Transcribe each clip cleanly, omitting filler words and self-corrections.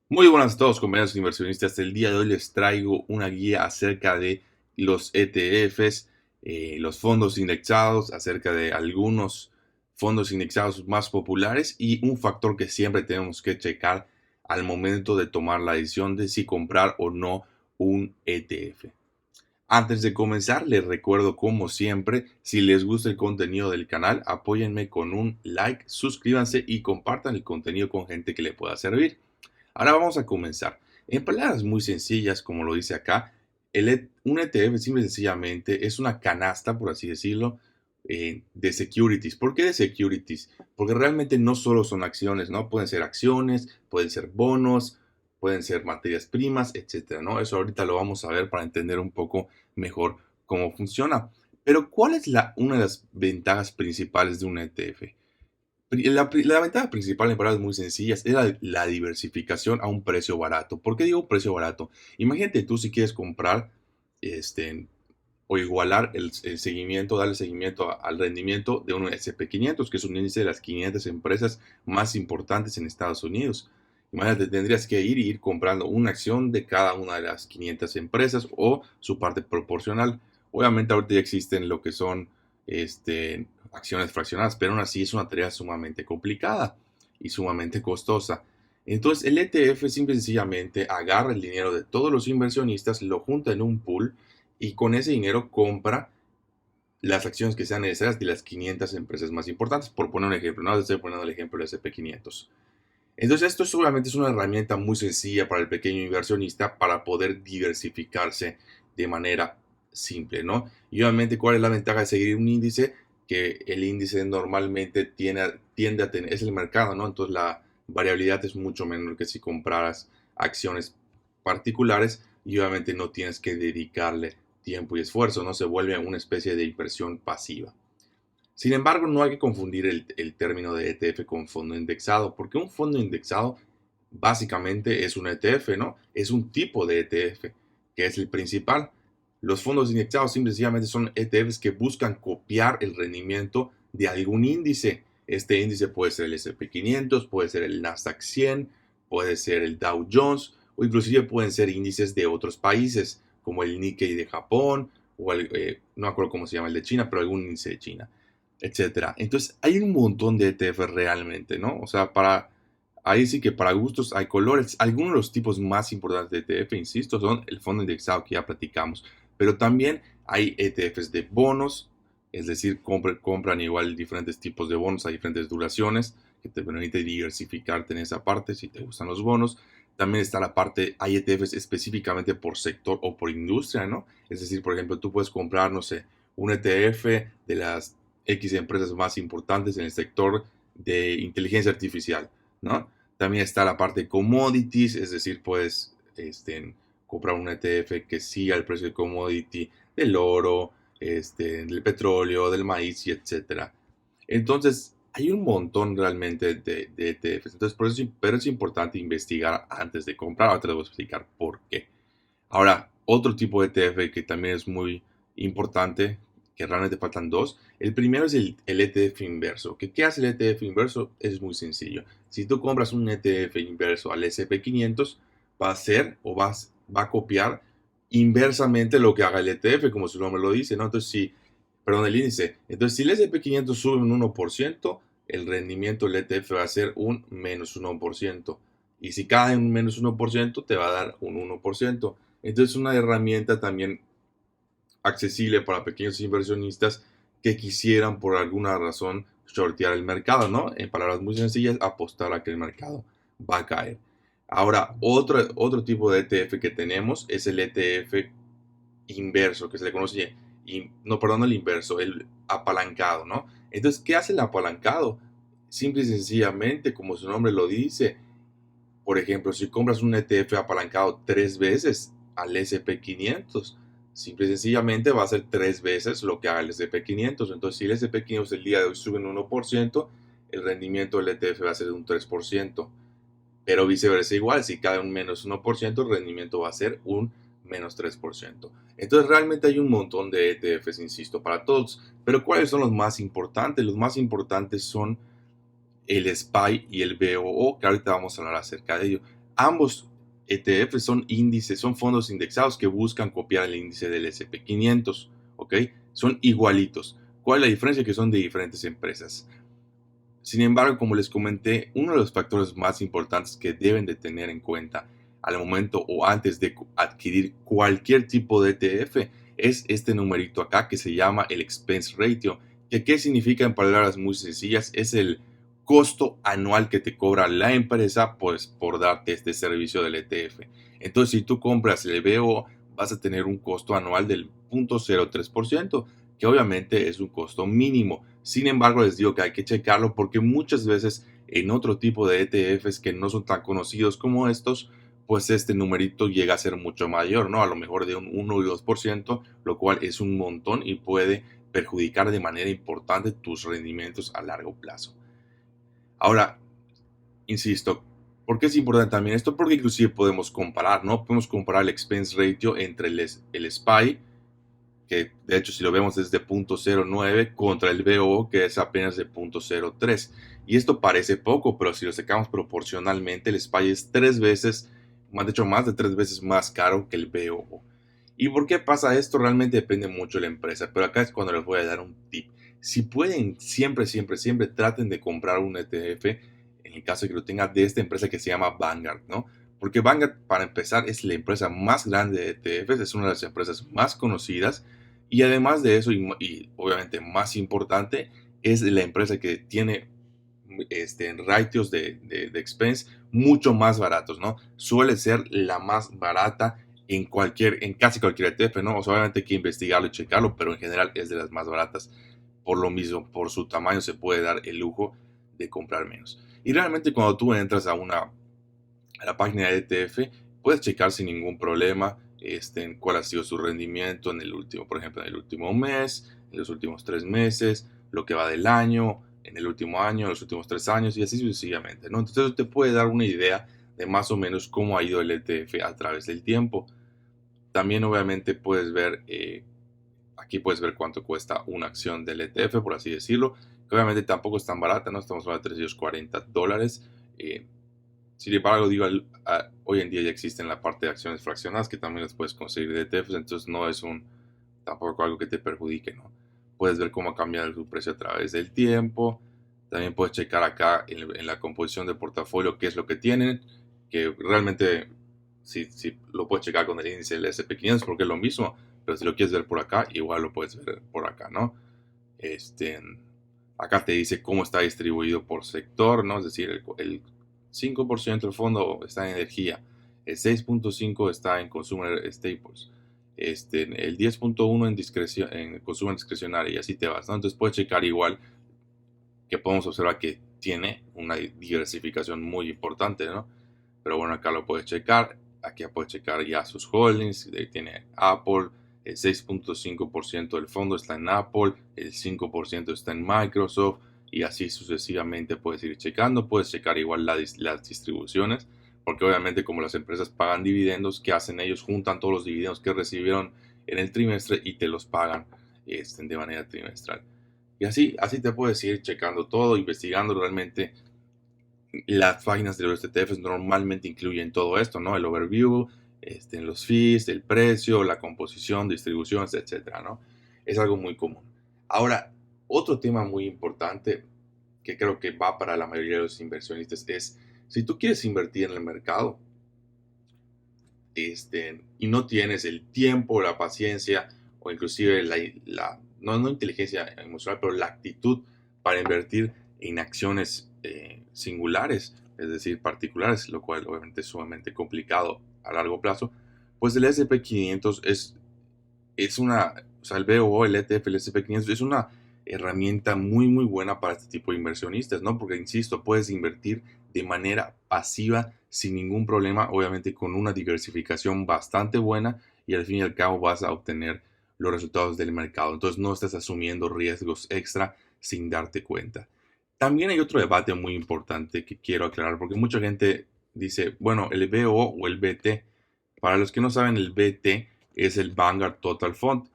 Muy buenas a todos, compañeros inversionistas. El día de hoy les traigo una guía acerca de los ETFs, los fondos indexados, acerca de algunos fondos indexados más populares y un factor que siempre tenemos que checar al momento de tomar la decisión de si comprar o no un ETF. Antes de comenzar, les recuerdo como siempre, si les gusta el contenido del canal, apóyenme con un like, suscríbanse y compartan el contenido con gente que le pueda servir. Ahora vamos a comenzar. En palabras muy sencillas, como lo dice acá, un ETF simple y sencillamente es una canasta, por así decirlo, de securities. ¿Por qué de securities? Porque realmente no solo son acciones, ¿no? Pueden ser acciones, pueden ser bonos, pueden ser materias primas, etcétera, ¿no? Eso ahorita lo vamos a ver para entender un poco mejor cómo funciona. Pero ¿cuál es una de las ventajas principales de un ETF? La ventaja principal en palabras muy sencillas es la diversificación a un precio barato. ¿Por qué digo precio barato? Imagínate tú si quieres comprar este, o igualar el seguimiento, darle seguimiento al rendimiento de un S&P 500, que es un índice de las 500 empresas más importantes en Estados Unidos. Imagínate, tendrías que ir comprando una acción de cada una de las 500 empresas o su parte proporcional. Obviamente ahorita ya existen lo que son acciones fraccionadas, pero aún así es una tarea sumamente complicada y sumamente costosa. Entonces el ETF simple y sencillamente agarra el dinero de todos los inversionistas, lo junta en un pool y con ese dinero compra las acciones que sean necesarias de las 500 empresas más importantes. Por poner un ejemplo, no estoy poniendo el ejemplo del S&P 500. Entonces esto obviamente es una herramienta muy sencilla para el pequeño inversionista para poder diversificarse de manera simple, ¿no? Y obviamente, ¿cuál es la ventaja de seguir un índice? Que el índice normalmente tiende a tener, es el mercado, ¿no? Entonces la variabilidad es mucho menor que si compraras acciones particulares y obviamente no tienes que dedicarle tiempo y esfuerzo, ¿no? Se vuelve una especie de inversión pasiva. Sin embargo, no hay que confundir el término de ETF con fondo indexado, porque un fondo indexado básicamente es un ETF, ¿no? Es un tipo de ETF, que es el principal. Los fondos indexados simplemente son ETFs que buscan copiar el rendimiento de algún índice. Este índice puede ser el S&P 500, puede ser el Nasdaq 100, puede ser el Dow Jones, o inclusive pueden ser índices de otros países, como el Nikkei de Japón, o no me acuerdo cómo se llama el de China, pero algún índice de China, etcétera. Entonces, hay un montón de ETF realmente, ¿no? O sea, ahí sí que para gustos hay colores. Algunos de los tipos más importantes de ETF, insisto, son el fondo indexado que ya platicamos, pero también hay ETFs de bonos, es decir, compran igual diferentes tipos de bonos a diferentes duraciones, que te permite diversificarte en esa parte si te gustan los bonos. También está la parte, hay ETFs específicamente por sector o por industria, ¿no? Es decir, por ejemplo, tú puedes comprar, no sé, un ETF de las X empresas más importantes en el sector de inteligencia artificial, ¿no? También está la parte de commodities, es decir, puedes comprar un ETF que siga el precio de commodity del oro, del petróleo, del maíz y etcétera. Entonces, hay un montón realmente de ETFs. Entonces, pero es importante investigar antes de comprar. Ahora te voy a explicar por qué. Ahora, otro tipo de ETF que también es muy importante, que realmente faltan dos. El primero es el ETF inverso. ¿Qué hace el ETF inverso? Es muy sencillo. Si tú compras un ETF inverso al S&P 500, va a hacer o va a copiar inversamente lo que haga el ETF, como su nombre lo dice, ¿no? Entonces, perdón, el índice. Entonces, si el S&P 500 sube un 1%, el rendimiento del ETF va a ser un menos 1%. Y si cae un menos 1%, te va a dar un 1%. Entonces, es una herramienta también accesible para pequeños inversionistas que quisieran por alguna razón shortear el mercado, ¿no? En palabras muy sencillas, apostar a que el mercado va a caer. Ahora, otro tipo de ETF que tenemos es el ETF inverso, que se le conoce, no, perdón, el inverso, el apalancado, ¿no? Entonces, ¿qué hace el apalancado? Simple y sencillamente, como su nombre lo dice, por ejemplo, si compras un ETF apalancado tres veces al S&P 500, simple y sencillamente va a ser tres veces lo que haga el S&P 500. Entonces, si el S&P 500 el día de hoy sube un 1%, el rendimiento del ETF va a ser de un 3%. Pero viceversa igual, si cae un menos 1%, el rendimiento va a ser un menos 3%. Entonces, realmente hay un montón de ETFs, insisto, para todos. Pero ¿cuáles son los más importantes? Los más importantes son el SPY y el BOO, que ahorita vamos a hablar acerca de ello. Ambos ETF son índices, son fondos indexados que buscan copiar el índice del S&P 500, ¿ok? Son igualitos. ¿Cuál es la diferencia? Que son de diferentes empresas. Sin embargo, como les comenté, uno de los factores más importantes que deben de tener en cuenta al momento o antes de adquirir cualquier tipo de ETF es este numerito acá que se llama el expense ratio. Que ¿qué significa? En palabras muy sencillas? Es el costo anual que te cobra la empresa, pues, por darte este servicio del ETF. Entonces, si tú compras el BO, vas a tener un costo anual del 0.03%, que obviamente es un costo mínimo. Sin embargo, les digo que hay que checarlo porque muchas veces en otro tipo de ETFs que no son tan conocidos como estos, pues este numerito llega a ser mucho mayor, ¿no? A lo mejor de un 1 y 2%, lo cual es un montón y puede perjudicar de manera importante tus rendimientos a largo plazo. Ahora, insisto, ¿por qué es importante también esto? Porque inclusive podemos comparar, ¿no? Podemos comparar el expense ratio entre el SPY, que de hecho si lo vemos es de 0.09 contra el BO que es apenas de 0.03. Y esto parece poco, pero si lo sacamos proporcionalmente, el SPY es tres veces, de hecho más de tres veces más caro que el BO. ¿Y por qué pasa esto? Realmente depende mucho de la empresa, pero acá es cuando les voy a dar un tip. Si pueden, siempre, siempre, siempre traten de comprar un ETF, en el caso de que lo tenga de esta empresa que se llama Vanguard, ¿no? Porque Vanguard, para empezar, es la empresa más grande de ETFs, es una de las empresas más conocidas y además de eso, y obviamente más importante, es la empresa que tiene ratios de expense mucho más baratos, ¿no? Suele ser la más barata en casi cualquier ETF, ¿no? O sea, obviamente hay que investigarlo y checarlo, pero en general es de las más baratas. Por lo mismo, por su tamaño se puede dar el lujo de comprar menos. Y realmente cuando tú entras a la página de ETF, puedes checar sin ningún problema cuál ha sido su rendimiento en el último, por ejemplo, en el último mes, en los últimos 3 meses, lo que va del año, en el último año, en los últimos 3 años y así sucesivamente, ¿no? Entonces te puede dar una idea de más o menos cómo ha ido el ETF a través del tiempo. También obviamente puedes ver, aquí puedes ver cuánto cuesta una acción del ETF, por así decirlo, que obviamente tampoco es tan barata, ¿no? Estamos hablando de $340. Sin embargo, digo, hoy en día ya existen la parte de acciones fraccionadas que también las puedes conseguir de ETFs, entonces no es tampoco algo que te perjudique, ¿no? Puedes ver cómo ha cambiado su precio a través del tiempo. También puedes checar acá en la composición de portafolio qué es lo que tienen, que realmente si lo puedes checar con el índice del S&P 500 porque es lo mismo, pero si lo quieres ver por acá, igual lo puedes ver por acá, ¿no? Este, Acá te dice cómo está distribuido por sector, ¿no? Es decir, el 5% del fondo está en energía, el 6.5% está en consumer staples, el 10.1% en consumo discrecionario y así te vas, ¿no? Entonces puedes checar igual que podemos observar que tiene una diversificación muy importante, ¿no? Pero bueno, acá lo puedes checar, aquí puedes checar ya sus holdings, tiene Apple, el 6.5% del fondo está en Apple, el 5% está en Microsoft y así sucesivamente puedes ir checando, puedes checar igual las distribuciones, porque obviamente como las empresas pagan dividendos, ¿qué hacen ellos? Juntan todos los dividendos que recibieron en el trimestre y te los pagan de manera trimestral. Y así te puedes ir checando todo, investigando realmente. Las páginas de los ETFs normalmente incluyen todo esto, ¿no? El overview, los fees, el precio, la composición, distribuciones, etcétera, ¿no? Es algo muy común. Ahora, otro tema muy importante que creo que va para la mayoría de los inversionistas es, si tú quieres invertir en el mercado, y no tienes el tiempo, la paciencia o inclusive no inteligencia emocional, pero la actitud para invertir en acciones singulares, es decir, particulares, lo cual obviamente es sumamente complicado a largo plazo, pues el S&P 500 es o sea, el BOO, el ETF, el S&P 500 es una herramienta muy, muy buena para este tipo de inversionistas, ¿no? Porque, insisto, puedes invertir de manera pasiva sin ningún problema, obviamente con una diversificación bastante buena y al fin y al cabo vas a obtener los resultados del mercado. Entonces no estás asumiendo riesgos extra sin darte cuenta. También hay otro debate muy importante que quiero aclarar porque mucha gente dice, bueno, el BO o el BT. Para los que no saben, el BT es el Vanguard Total Fund,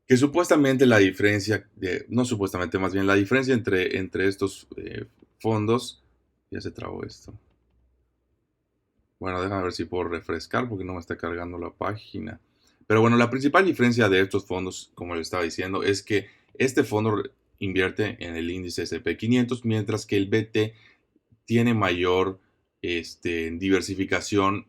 que supuestamente la diferencia, no supuestamente, más bien la diferencia entre estos fondos, ya se trabó esto. Bueno, déjame ver si puedo refrescar porque no me está cargando la página. Pero bueno, la principal diferencia de estos fondos, como le estaba diciendo, es que este fondo invierte en el índice S&P 500, mientras que el BT tiene mayor diversificación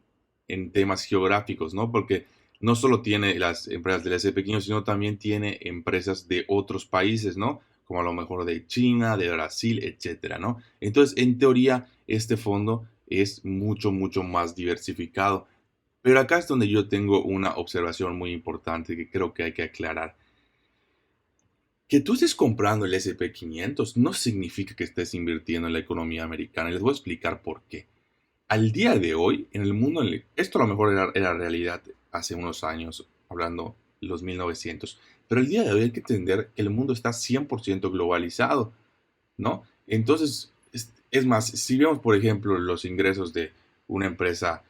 en temas geográficos, ¿no? Porque no solo tiene las empresas del S&P 500, sino también tiene empresas de otros países, ¿no? Como a lo mejor de China, de Brasil, etcétera, ¿no? Entonces, en teoría, este fondo es mucho, mucho más diversificado. Pero acá es donde yo tengo una observación muy importante que creo que hay que aclarar. Que tú estés comprando el S&P 500 no significa que estés invirtiendo en la economía americana. Les voy a explicar por qué. Al día de hoy, en el mundo, esto a lo mejor era realidad hace unos años, hablando los 1900, pero el día de hoy hay que entender que el mundo está 100% globalizado, ¿no? Entonces, es más, si vemos, por ejemplo, los ingresos de una empresa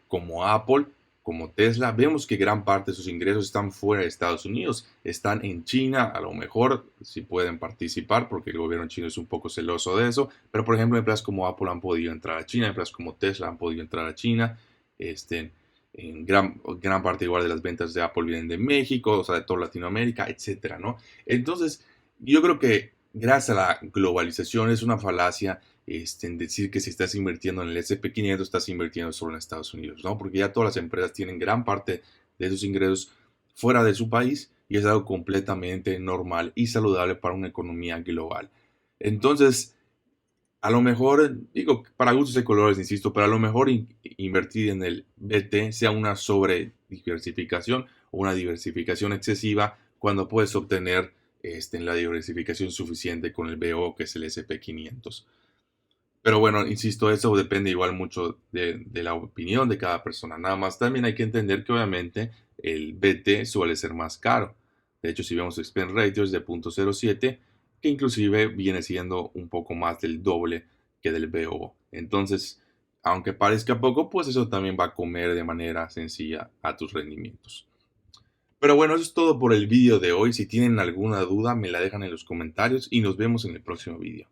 como Apple, como Tesla, vemos que gran parte de sus ingresos están fuera de Estados Unidos, están en China, a lo mejor si pueden participar, porque el gobierno chino es un poco celoso de eso, pero por ejemplo, empresas como Apple han podido entrar a China, empresas como Tesla han podido entrar a China, en gran parte igual de las ventas de Apple vienen de México, o sea, de toda Latinoamérica, etcétera, ¿no? Entonces, yo creo que gracias a la globalización es una falacia en decir que si estás invirtiendo en el S&P 500 estás invirtiendo solo en Estados Unidos, ¿no? Porque ya todas las empresas tienen gran parte de sus ingresos fuera de su país y es algo completamente normal y saludable para una economía global. Entonces, a lo mejor, digo, para gustos de colores, insisto, pero a lo mejor invertir en el BT sea una sobre diversificación o una diversificación excesiva cuando puedes obtener la diversificación suficiente con el BO, que es el S&P 500. Pero bueno, insisto, eso depende igual mucho de la opinión de cada persona. Nada más también hay que entender que obviamente el BT suele ser más caro. De hecho, si vemos expense ratio es de 0.07, que inclusive viene siendo un poco más del doble que del BO. Entonces, aunque parezca poco, pues eso también va a comer de manera sencilla a tus rendimientos. Pero bueno, eso es todo por el vídeo de hoy. Si tienen alguna duda, me la dejan en los comentarios y nos vemos en el próximo vídeo.